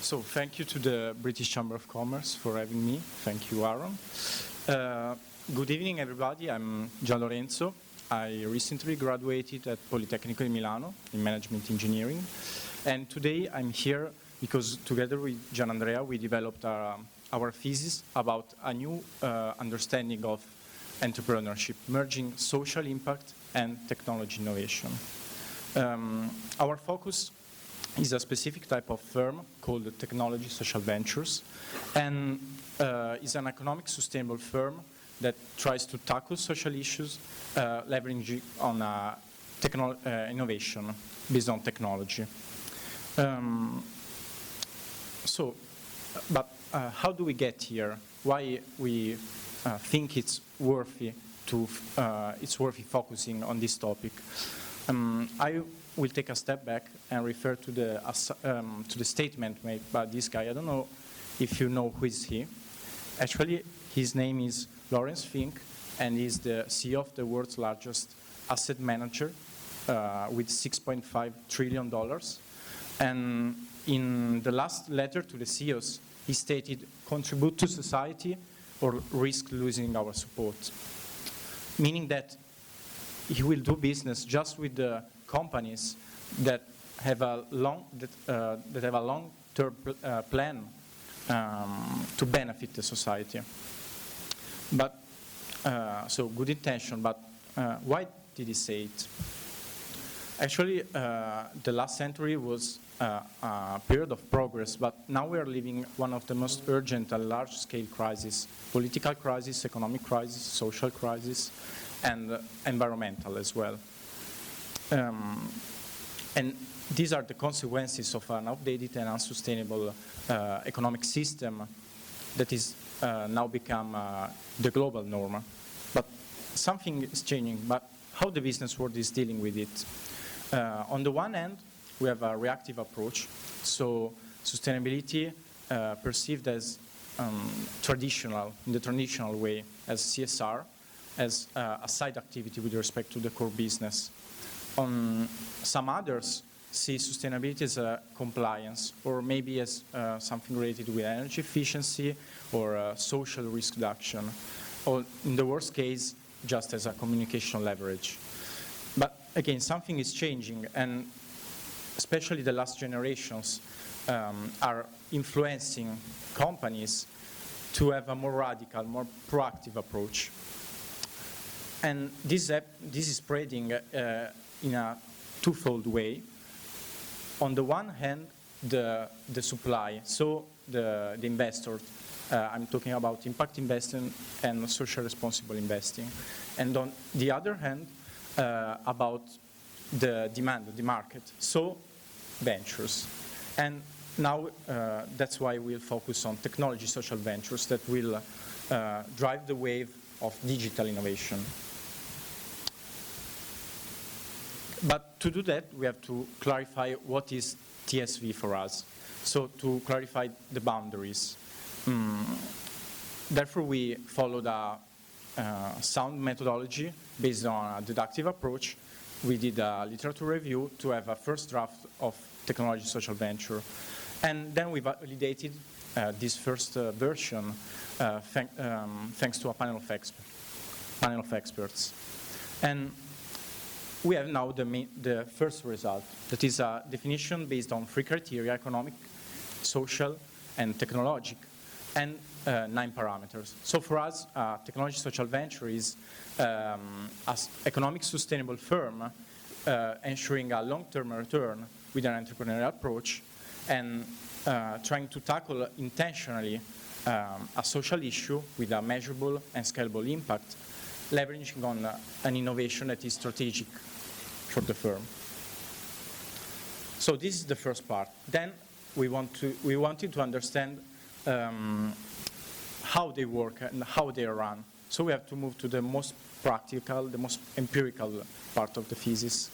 So thank you to the British Chamber of Commerce for having me. Thank you, Aaron. Good evening, everybody. I'm Gianlorenzo. I recently graduated at Politecnico in Milano in management engineering. And today I'm here because together with Gianandrea, we developed our thesis about a new understanding of entrepreneurship, merging social impact and technology innovation. Our focus is a specific type of firm called technology social ventures, and is an economic sustainable firm that tries to tackle social issues leveraging on innovation based on technology. But how do we get here? Why we think it's worthy focusing on this topic? I will take a step back and refer to the statement made by this guy. I don't know if you know who is he. Actually, his name is Lawrence Fink, and he's the CEO of the world's largest asset manager with $6.5 trillion. And in the last letter to the CEOs, he stated, contribute to society or risk losing our support. Meaning that he will do business just with the companies that have a long-term plan to benefit the society. But so good intention. But why did he say it? Actually, the last century was a period of progress, but now we are living one of the most urgent and large-scale crises: political crisis, economic crisis, social crisis, and environmental as well. And these are the consequences of an outdated and unsustainable economic system that is now become the global norm. But something is changing, but how the business world is dealing with it. On the one hand, we have a reactive approach, so sustainability perceived as traditional, in the traditional way, as CSR, as a side activity with respect to the core business. Some others see sustainability as a compliance, or maybe as something related with energy efficiency or social risk reduction, or in the worst case, just as a communication leverage. But again, something is changing, and especially the last generations are influencing companies to have a more radical, more proactive approach. And this is spreading in a twofold way. On the one hand, the supply, so the investors. I'm talking about impact investing and social responsible investing. And on the other hand, about the demand, the market, so ventures. And now that's why we'll focus on technology social ventures that will drive the wave of digital innovation. But to do that, we have to clarify what is TSV for us. So to clarify the boundaries. Therefore, we followed a sound methodology based on a deductive approach. We did a literature review to have a first draft of technology social venture. And then we validated this first version thanks to a panel of experts. And we have now the first result, that is a definition based on 3 criteria: economic, social, and technological, and 9 parameters. So for us, technology social venture is an economic sustainable firm ensuring a long-term return with an entrepreneurial approach and trying to tackle intentionally a social issue with a measurable and scalable impact, leveraging on an innovation that is strategic for the firm. So this is the first part. Then we wanted to understand how they work and how they are run. So we have to move to the most practical, the most empirical part of the thesis.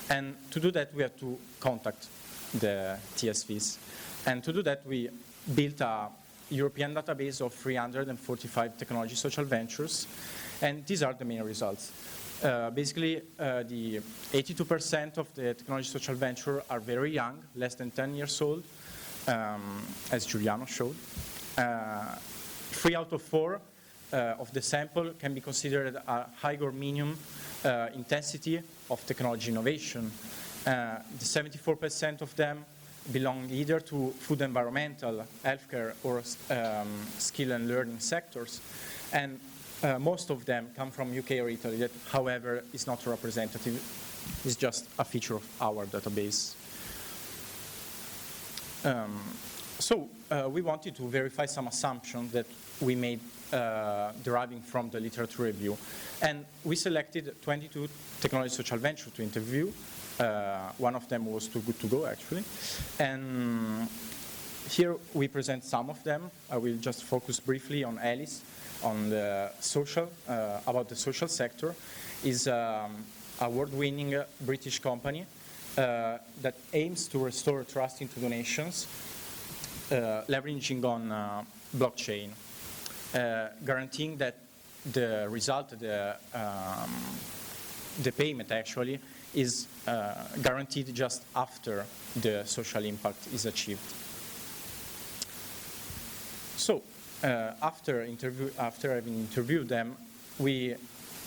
And to do that, we have to contact the TSVs. And to do that, we built a European database of 345 technology social ventures. And these are the main results. Basically, the 82% of the technology social venture are very young, less than 10 years old. as Giuliano showed. 3 out of 4 of the sample can be considered a high or medium intensity of technology innovation. The 74% of them belong either to food, environmental, healthcare, or skill and learning sectors. And most of them come from UK or Italy. That, however, is not representative. It's just a feature of our database. We wanted to verify some assumptions that we made deriving from the literature review. And we selected 22 technology social ventures to interview. One of them was Too Good To Go, actually. And here we present some of them. I will just focus briefly on Alice, on the social, about the social sector. Is award-winning British company that aims to restore trust into donations, leveraging on blockchain, guaranteeing that the result, the payment actually, is guaranteed just after the social impact is achieved. So after having interviewed them, we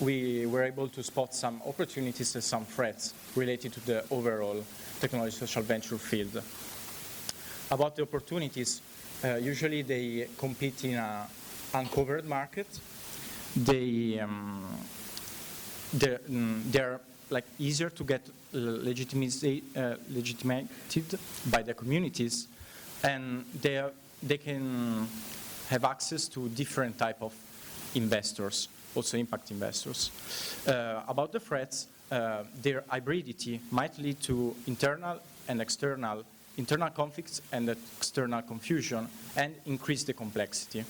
were able to spot some opportunities and some threats related to the overall technology social venture field. About the opportunities, usually they compete in an uncovered market. They're like easier to get legitimated by the communities, and they can have access to different type of investors, also impact investors. About the threats, their hybridity might lead to internal conflicts and external confusion, and increase the complexity.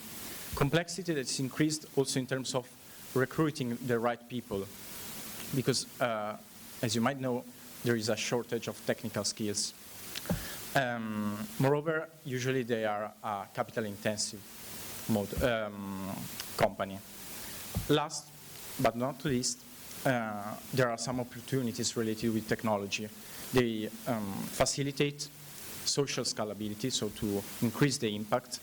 Complexity that's increased also in terms of recruiting the right people, because as you might know, there is a shortage of technical skills. Moreover, usually they are a capital-intensive company. Last but not least, there are some opportunities related with technology. They facilitate social scalability, so to increase the impact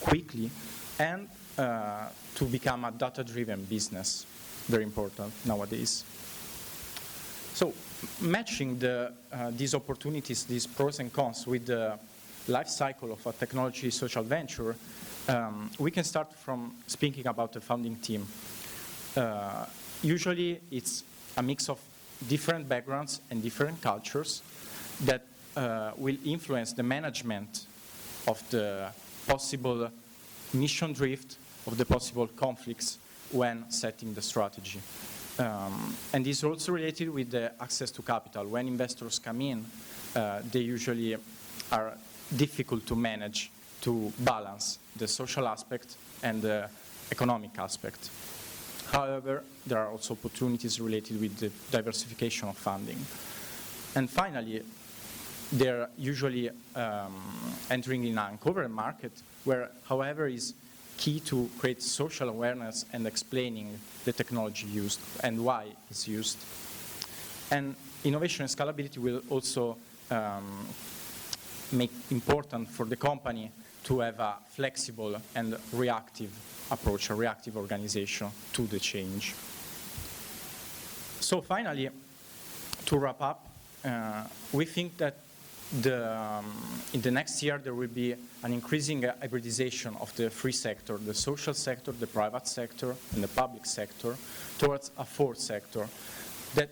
quickly, and to become a data-driven business, very important nowadays. So matching these opportunities, these pros and cons with the life cycle of a technology social venture, we can start from speaking about the founding team. Usually it's a mix of different backgrounds and different cultures that will influence the management of the possible mission drift, of the possible conflicts when setting the strategy. And this is also related with the access to capital. When investors come in, they usually are difficult to manage, to balance the social aspect and the economic aspect. However, there are also opportunities related with the diversification of funding. And finally, they're usually entering in an uncovered market where, however, is key to create social awareness and explaining the technology used and why it's used. And innovation and scalability will also make important for the company to have a flexible and reactive approach, a reactive organization to the change. So finally, to wrap up, we think that in the next year there will be an increasing hybridization of the three sectors, the social sector, the private sector, and the public sector, towards a fourth sector that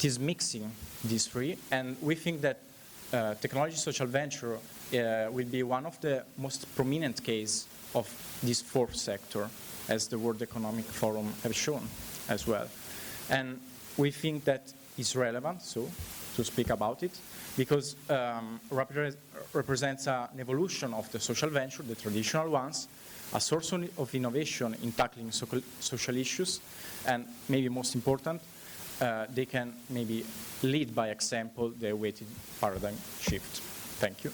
is mixing these three. And we think that technology social venture will be one of the most prominent cases of this fourth sector, as the World Economic Forum have shown as well. And we think that is relevant, so, to speak about it, because represents an evolution of the social venture, the traditional ones, a source of innovation in tackling social issues, and maybe most important, they can maybe lead by example the awaited paradigm shift. Thank you.